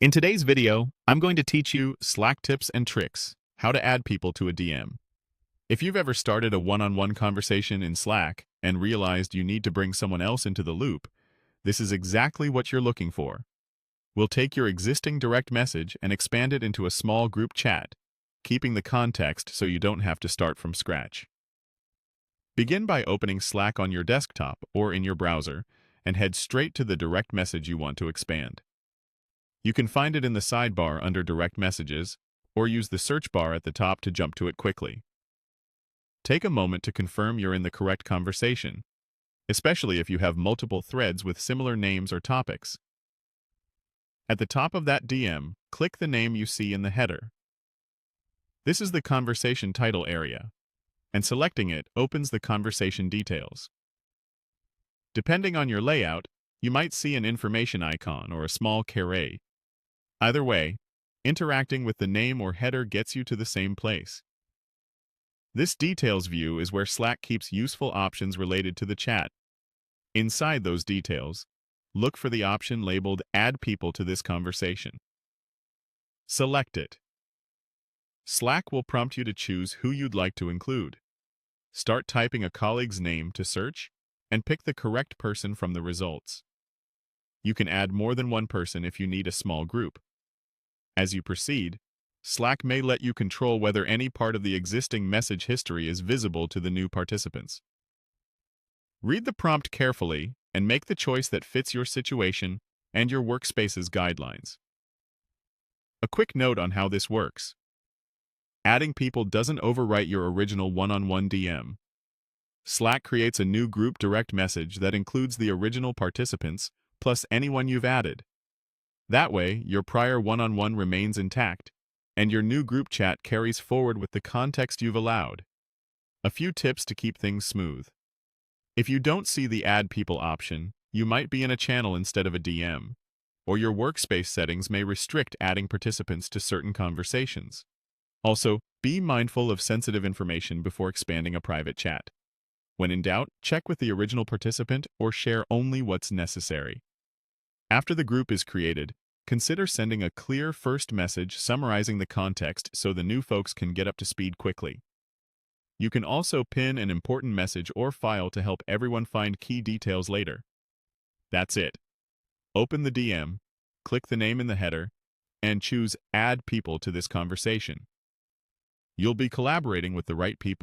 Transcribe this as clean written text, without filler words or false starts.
In today's video, I'm going to teach you Slack tips and tricks, how to add people to a DM. If you've ever started a one-on-one conversation in Slack and realized you need to bring someone else into the loop, this is exactly what you're looking for. We'll take your existing direct message and expand it into a small group chat, keeping the context so you don't have to start from scratch. Begin by opening Slack on your desktop or in your browser and head straight to the direct message you want to expand. You can find it in the sidebar under Direct Messages, or use the search bar at the top to jump to it quickly. Take a moment to confirm you're in the correct conversation, especially if you have multiple threads with similar names or topics. At the top of that DM, click the name you see in the header. This is the conversation title area, and selecting it opens the conversation details. Depending on your layout, you might see an information icon or a small caret. Either way, interacting with the name or header gets you to the same place. This details view is where Slack keeps useful options related to the chat. Inside those details, look for the option labeled Add People to this conversation. Select it. Slack will prompt you to choose who you'd like to include. Start typing a colleague's name to search and pick the correct person from the results. You can add more than one person if you need a small group. As you proceed, Slack may let you control whether any part of the existing message history is visible to the new participants. Read the prompt carefully and make the choice that fits your situation and your workspace's guidelines. A quick note on how this works. Adding people doesn't overwrite your original one-on-one DM. Slack creates a new group direct message that includes the original participants plus anyone you've added. That way, your prior one-on-one remains intact, and your new group chat carries forward with the context you've allowed. A few tips to keep things smooth. If you don't see the Add People option, you might be in a channel instead of a DM, or your workspace settings may restrict adding participants to certain conversations. Also, be mindful of sensitive information before expanding a private chat. When in doubt, check with the original participant or share only what's necessary. After the group is created, consider sending a clear first message summarizing the context so the new folks can get up to speed quickly. You can also pin an important message or file to help everyone find key details later. That's it. Open the DM, click the name in the header, and choose Add People to this conversation. You'll be collaborating with the right people